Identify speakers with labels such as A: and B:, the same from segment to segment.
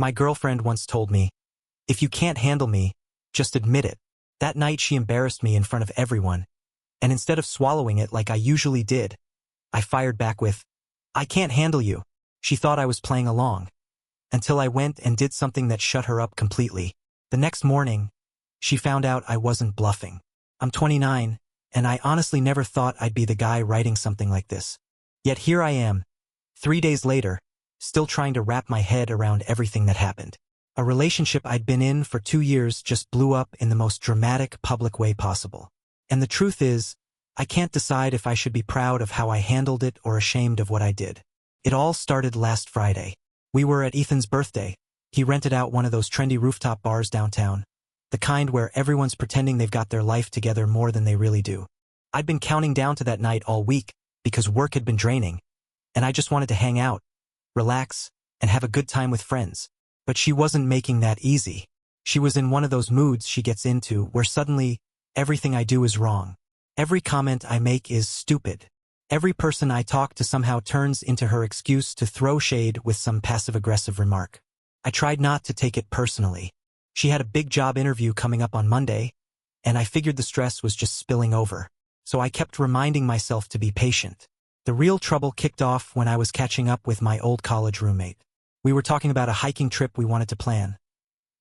A: My girlfriend once told me, if you can't handle me, just admit it. That night she embarrassed me in front of everyone, and instead of swallowing it like I usually did, I fired back with, I can't handle you. She thought I was playing along, until I went and did something that shut her up completely. The next morning, she found out I wasn't bluffing. I'm 29, and I honestly never thought I'd be the guy writing something like this. Yet here I am, 3 days later, still trying to wrap my head around everything that happened. A relationship I'd been in for 2 years just blew up in the most dramatic, public way possible. And the truth is, I can't decide if I should be proud of how I handled it or ashamed of what I did. It all started last Friday. We were at Ethan's birthday. He rented out one of those trendy rooftop bars downtown, the kind where everyone's pretending they've got their life together more than they really do. I'd been counting down to that night all week because work had been draining, and I just wanted to hang out, relax, and have a good time with friends. But she wasn't making that easy. She was in one of those moods she gets into where suddenly everything I do is wrong. Every comment I make is stupid. Every person I talk to somehow turns into her excuse to throw shade with some passive-aggressive remark. I tried not to take it personally. She had a big job interview coming up on Monday, and I figured the stress was just spilling over. So I kept reminding myself to be patient. The real trouble kicked off when I was catching up with my old college roommate. We were talking about a hiking trip we wanted to plan.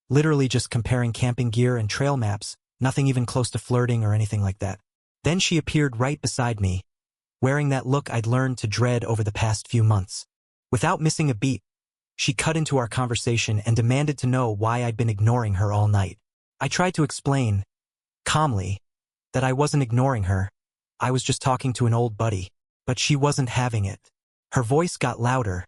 A: Literally just comparing camping gear and trail maps, nothing even close to flirting or anything like that. Then she appeared right beside me, wearing that look I'd learned to dread over the past few months. Without missing a beat, she cut into our conversation and demanded to know why I'd been ignoring her all night. I tried to explain, calmly, that I wasn't ignoring her. I was just talking to an old buddy, but she wasn't having it. Her voice got louder,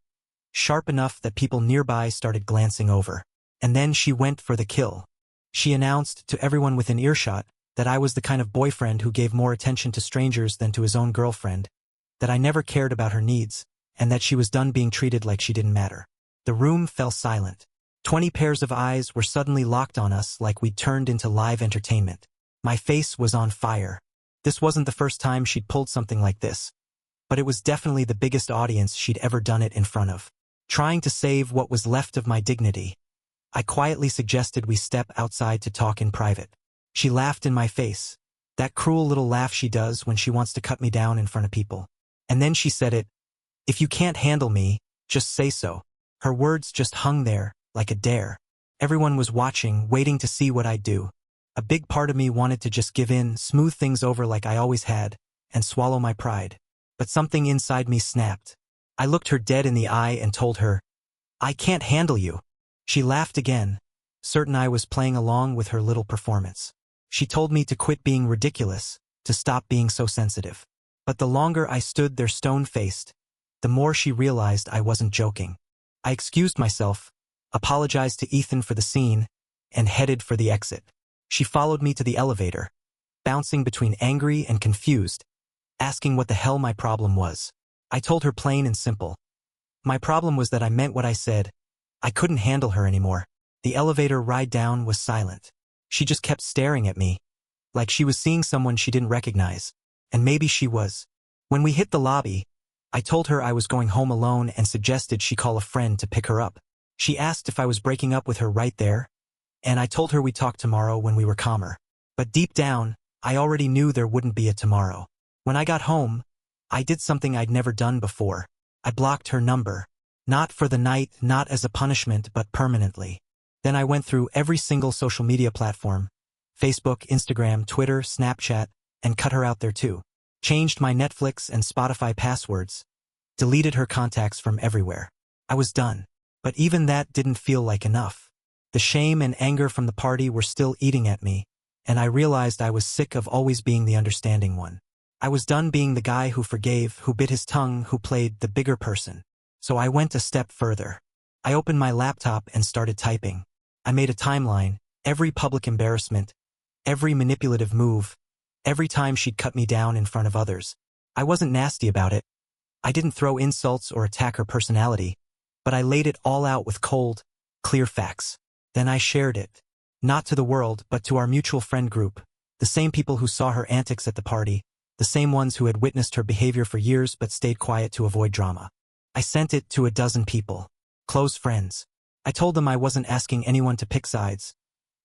A: sharp enough that people nearby started glancing over. And then she went for the kill. She announced to everyone within earshot that I was the kind of boyfriend who gave more attention to strangers than to his own girlfriend, that I never cared about her needs, and that she was done being treated like she didn't matter. The room fell silent. 20 pairs of eyes were suddenly locked on us like we'd turned into live entertainment. My face was on fire. This wasn't the first time she'd pulled something like this, but it was definitely the biggest audience she'd ever done it in front of. Trying to save what was left of my dignity, I quietly suggested we step outside to talk in private. She laughed in my face, that cruel little laugh she does when she wants to cut me down in front of people. And then she said it, if you can't handle me, just say so. Her words just hung there, like a dare. Everyone was watching, waiting to see what I'd do. A big part of me wanted to just give in, smooth things over like I always had, and swallow my pride. But something inside me snapped. I looked her dead in the eye and told her, I can't handle you. She laughed again, certain I was playing along with her little performance. She told me to quit being ridiculous, to stop being so sensitive. But the longer I stood there stone-faced, the more she realized I wasn't joking. I excused myself, apologized to Ethan for the scene, and headed for the exit. She followed me to the elevator, bouncing between angry and confused, asking what the hell my problem was. I told her plain and simple. My problem was that I meant what I said. I couldn't handle her anymore. The elevator ride down was silent. She just kept staring at me, like she was seeing someone she didn't recognize. And maybe she was. When we hit the lobby, I told her I was going home alone and suggested she call a friend to pick her up. She asked if I was breaking up with her right there, and I told her we'd talk tomorrow when we were calmer. But deep down, I already knew there wouldn't be a tomorrow. When I got home, I did something I'd never done before. I blocked her number. Not for the night, not as a punishment, but permanently. Then I went through every single social media platform, Facebook, Instagram, Twitter, Snapchat, and cut her out there too. Changed my Netflix and Spotify passwords. Deleted her contacts from everywhere. I was done. But even that didn't feel like enough. The shame and anger from the party were still eating at me, and I realized I was sick of always being the understanding one. I was done being the guy who forgave, who bit his tongue, who played the bigger person. So I went a step further. I opened my laptop and started typing. I made a timeline, every public embarrassment, every manipulative move, every time she'd cut me down in front of others. I wasn't nasty about it. I didn't throw insults or attack her personality, but I laid it all out with cold, clear facts. Then I shared it. Not to the world, but to our mutual friend group, the same people who saw her antics at the party, the same ones who had witnessed her behavior for years but stayed quiet to avoid drama. I sent it to a dozen people, close friends, I told them I wasn't asking anyone to pick sides,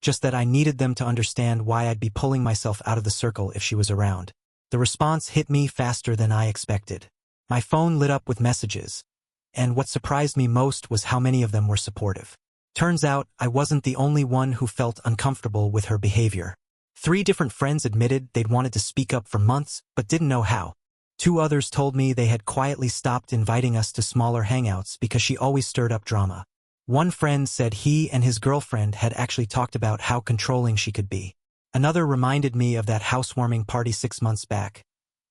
A: just that I needed them to understand why I'd be pulling myself out of the circle if she was around. The response hit me faster than I expected. My phone lit up with messages, and what surprised me most was how many of them were supportive. Turns out, I wasn't the only one who felt uncomfortable with her behavior. 3 different friends admitted they'd wanted to speak up for months, but didn't know how. 2 others told me they had quietly stopped inviting us to smaller hangouts because she always stirred up drama. One friend said he and his girlfriend had actually talked about how controlling she could be. Another reminded me of that housewarming party 6 months back,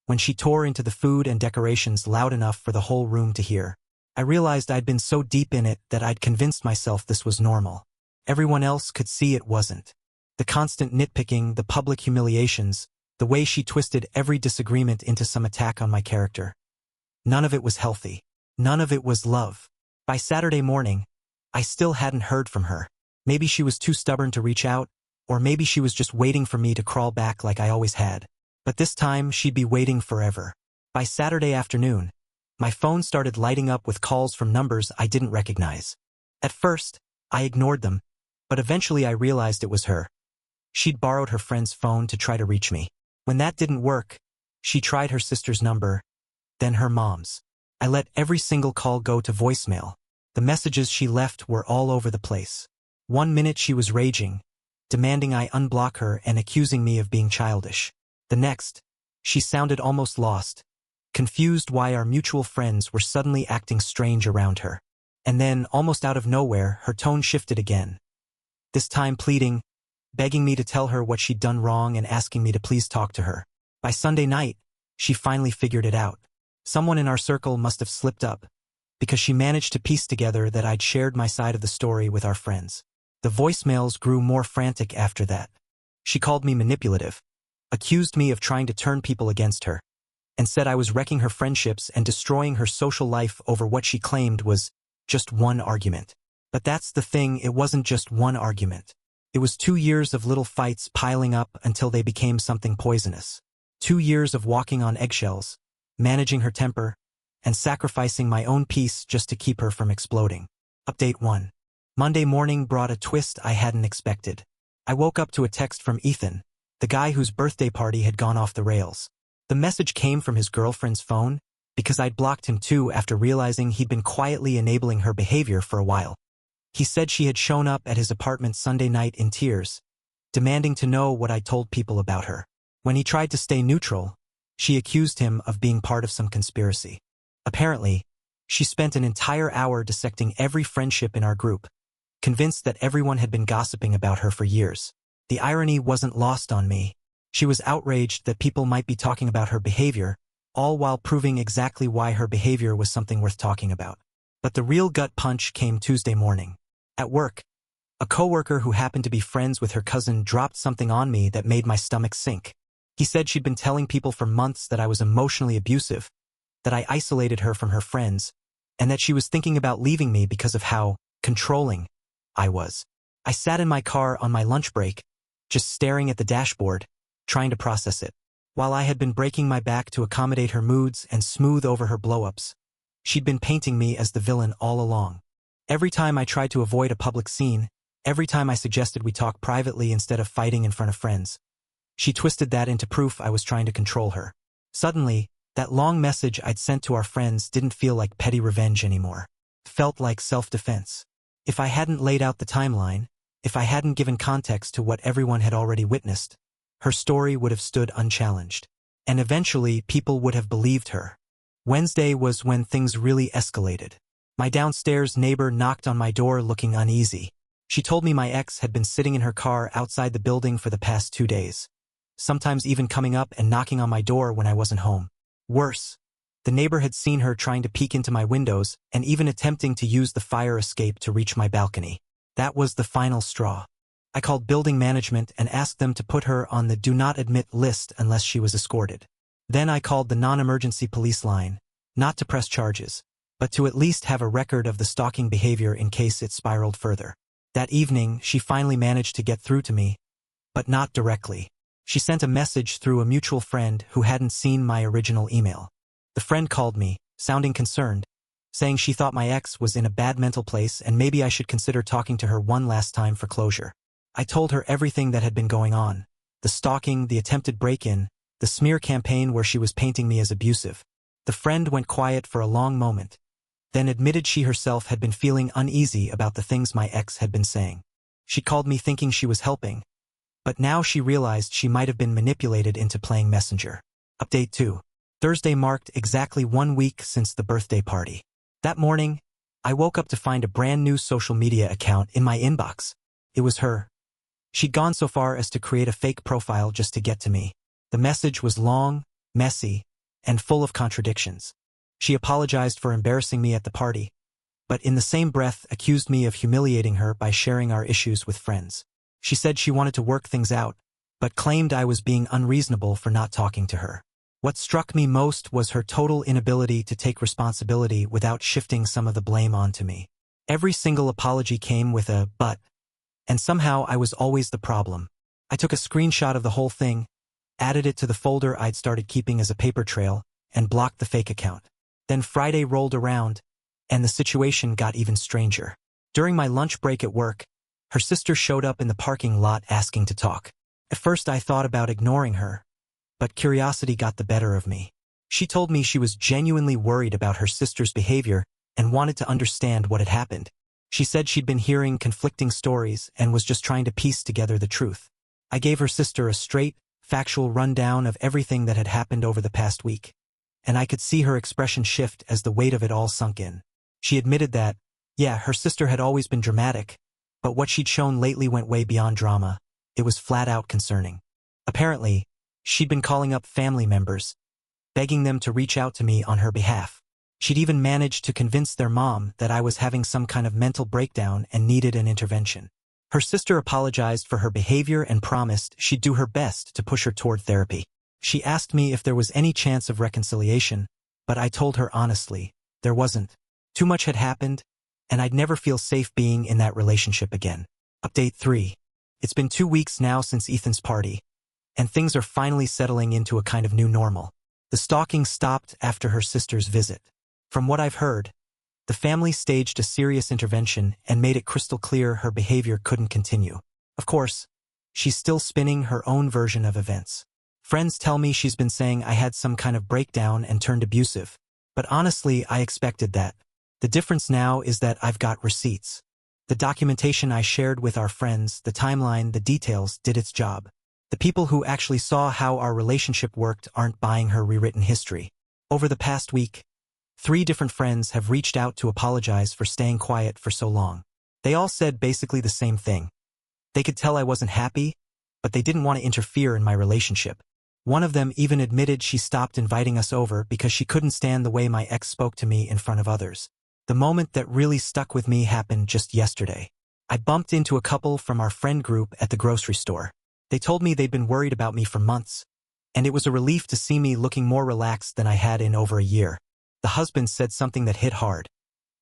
A: when she tore into the food and decorations loud enough for the whole room to hear. I realized I'd been so deep in it that I'd convinced myself this was normal. Everyone else could see it wasn't. The constant nitpicking, the public humiliations, the way she twisted every disagreement into some attack on my character. None of it was healthy. None of it was love. By Saturday morning, I still hadn't heard from her. Maybe she was too stubborn to reach out, or maybe she was just waiting for me to crawl back like I always had. But this time, she'd be waiting forever. By Saturday afternoon, my phone started lighting up with calls from numbers I didn't recognize. At first, I ignored them, but eventually I realized it was her. She'd borrowed her friend's phone to try to reach me. When that didn't work, she tried her sister's number, then her mom's. I let every single call go to voicemail. The messages she left were all over the place. 1 minute she was raging, demanding I unblock her and accusing me of being childish. The next, she sounded almost lost, confused why our mutual friends were suddenly acting strange around her. And then, almost out of nowhere, her tone shifted again. This time pleading, begging me to tell her what she'd done wrong and asking me to please talk to her. By Sunday night, she finally figured it out. Someone in our circle must have slipped up, because she managed to piece together that I'd shared my side of the story with our friends. The voicemails grew more frantic after that. She called me manipulative, accused me of trying to turn people against her, and said I was wrecking her friendships and destroying her social life over what she claimed was just one argument. But that's the thing, it wasn't just one argument. It was 2 years of little fights piling up until they became something poisonous. 2 years of walking on eggshells, managing her temper, and sacrificing my own peace just to keep her from exploding. Update 1. Monday morning brought a twist I hadn't expected. I woke up to a text from Ethan, the guy whose birthday party had gone off the rails. The message came from his girlfriend's phone, because I'd blocked him too after realizing he'd been quietly enabling her behavior for a while. He said she had shown up at his apartment Sunday night in tears, demanding to know what I told people about her. When he tried to stay neutral, she accused him of being part of some conspiracy. Apparently, she spent an entire hour dissecting every friendship in our group, convinced that everyone had been gossiping about her for years. The irony wasn't lost on me. She was outraged that people might be talking about her behavior, all while proving exactly why her behavior was something worth talking about. But the real gut punch came Tuesday morning. At work, a coworker who happened to be friends with her cousin dropped something on me that made my stomach sink. He said she'd been telling people for months that I was emotionally abusive, that I isolated her from her friends, and that she was thinking about leaving me because of how controlling I was. I sat in my car on my lunch break, just staring at the dashboard, trying to process it. While I had been breaking my back to accommodate her moods and smooth over her blow-ups, she'd been painting me as the villain all along. Every time I tried to avoid a public scene, every time I suggested we talk privately instead of fighting in front of friends, she twisted that into proof I was trying to control her. Suddenly, that long message I'd sent to our friends didn't feel like petty revenge anymore. It felt like self-defense. If I hadn't laid out the timeline, if I hadn't given context to what everyone had already witnessed, her story would have stood unchallenged. And eventually, people would have believed her. Wednesday was when things really escalated. My downstairs neighbor knocked on my door looking uneasy. She told me my ex had been sitting in her car outside the building for the past 2 days, sometimes even coming up and knocking on my door when I wasn't home. Worse, the neighbor had seen her trying to peek into my windows and even attempting to use the fire escape to reach my balcony. That was the final straw. I called building management and asked them to put her on the do not admit list unless she was escorted. Then I called the non-emergency police line, not to press charges, but to at least have a record of the stalking behavior in case it spiraled further. That evening, she finally managed to get through to me, but not directly. She sent a message through a mutual friend who hadn't seen my original email. The friend called me, sounding concerned, saying she thought my ex was in a bad mental place and maybe I should consider talking to her one last time for closure. I told her everything that had been going on. The stalking, the attempted break-in, the smear campaign where she was painting me as abusive. The friend went quiet for a long moment, then admitted she herself had been feeling uneasy about the things my ex had been saying. She called me thinking she was helping, but now she realized she might have been manipulated into playing messenger. Update 2. Thursday marked exactly 1 week since the birthday party. That morning, I woke up to find a brand new social media account in my inbox. It was her. She'd gone so far as to create a fake profile just to get to me. The message was long, messy, and full of contradictions. She apologized for embarrassing me at the party, but in the same breath accused me of humiliating her by sharing our issues with friends. She said she wanted to work things out, but claimed I was being unreasonable for not talking to her. What struck me most was her total inability to take responsibility without shifting some of the blame onto me. Every single apology came with a "but," and somehow I was always the problem. I took a screenshot of the whole thing, added it to the folder I'd started keeping as a paper trail, and blocked the fake account. Then Friday rolled around, and the situation got even stranger. During my lunch break at work, her sister showed up in the parking lot asking to talk. At first I thought about ignoring her, but curiosity got the better of me. She told me she was genuinely worried about her sister's behavior and wanted to understand what had happened. She said she'd been hearing conflicting stories and was just trying to piece together the truth. I gave her sister a straight, factual rundown of everything that had happened over the past week, and I could see her expression shift as the weight of it all sunk in. She admitted that, yeah, her sister had always been dramatic, but what she'd shown lately went way beyond drama. It was flat out concerning. Apparently, she'd been calling up family members, begging them to reach out to me on her behalf. She'd even managed to convince their mom that I was having some kind of mental breakdown and needed an intervention. Her sister apologized for her behavior and promised she'd do her best to push her toward therapy. She asked me if there was any chance of reconciliation, but I told her honestly, there wasn't. Too much had happened, and I'd never feel safe being in that relationship again. Update 3. It's been 2 weeks now since Ethan's party, and things are finally settling into a kind of new normal. The stalking stopped after her sister's visit. From what I've heard, the family staged a serious intervention and made it crystal clear her behavior couldn't continue. Of course, she's still spinning her own version of events. Friends tell me she's been saying I had some kind of breakdown and turned abusive, but honestly, I expected that. The difference now is that I've got receipts. The documentation I shared with our friends, the timeline, the details did its job. The people who actually saw how our relationship worked aren't buying her rewritten history. Over the past week, 3 different friends have reached out to apologize for staying quiet for so long. They all said basically the same thing. They could tell I wasn't happy, but they didn't want to interfere in my relationship. One of them even admitted she stopped inviting us over because she couldn't stand the way my ex spoke to me in front of others. The moment that really stuck with me happened just yesterday. I bumped into a couple from our friend group at the grocery store. They told me they'd been worried about me for months, and it was a relief to see me looking more relaxed than I had in over a year. The husband said something that hit hard.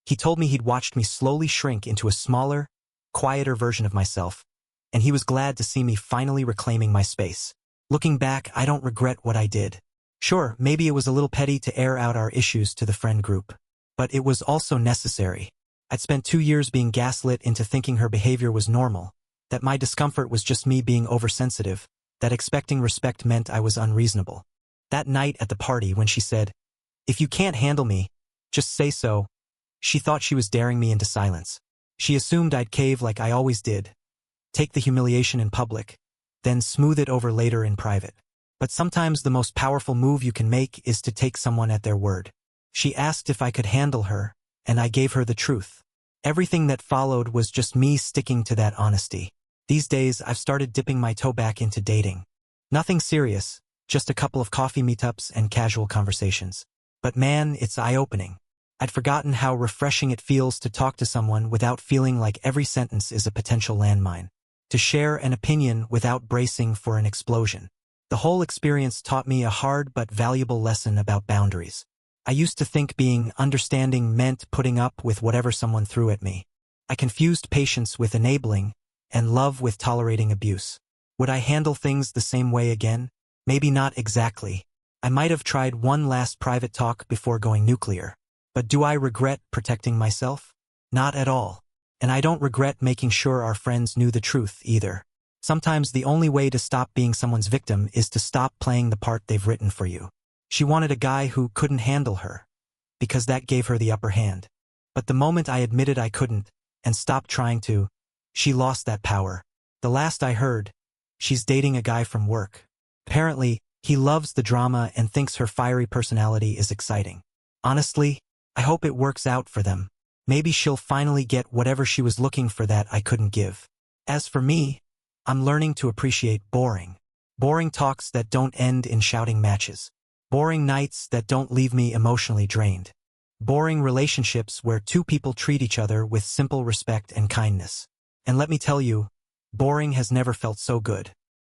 A: He told me he'd watched me slowly shrink into a smaller, quieter version of myself, and he was glad to see me finally reclaiming my space. Looking back, I don't regret what I did. Sure, maybe it was a little petty to air out our issues to the friend group, but it was also necessary. I'd spent 2 years being gaslit into thinking her behavior was normal, that my discomfort was just me being oversensitive, that expecting respect meant I was unreasonable. That night at the party when she said, "If you can't handle me, just say so," she thought she was daring me into silence. She assumed I'd cave like I always did, take the humiliation in public, then smooth it over later in private. But sometimes the most powerful move you can make is to take someone at their word. She asked if I could handle her, and I gave her the truth. Everything that followed was just me sticking to that honesty. These days, I've started dipping my toe back into dating. Nothing serious, just a couple of coffee meetups and casual conversations. But man, it's eye-opening. I'd forgotten how refreshing it feels to talk to someone without feeling like every sentence is a potential landmine. To share an opinion without bracing for an explosion. The whole experience taught me a hard but valuable lesson about boundaries. I used to think being understanding meant putting up with whatever someone threw at me. I confused patience with enabling, and love with tolerating abuse. Would I handle things the same way again? Maybe not exactly. I might have tried one last private talk before going nuclear. But do I regret protecting myself? Not at all. And I don't regret making sure our friends knew the truth either. Sometimes the only way to stop being someone's victim is to stop playing the part they've written for you. She wanted a guy who couldn't handle her, because that gave her the upper hand. But the moment I admitted I couldn't, and stopped trying to, she lost that power. The last I heard, she's dating a guy from work. Apparently, he loves the drama and thinks her fiery personality is exciting. Honestly, I hope it works out for them. Maybe she'll finally get whatever she was looking for that I couldn't give. As for me, I'm learning to appreciate boring. Boring talks that don't end in shouting matches. Boring nights that don't leave me emotionally drained. Boring relationships where two people treat each other with simple respect and kindness. And let me tell you, boring has never felt so good.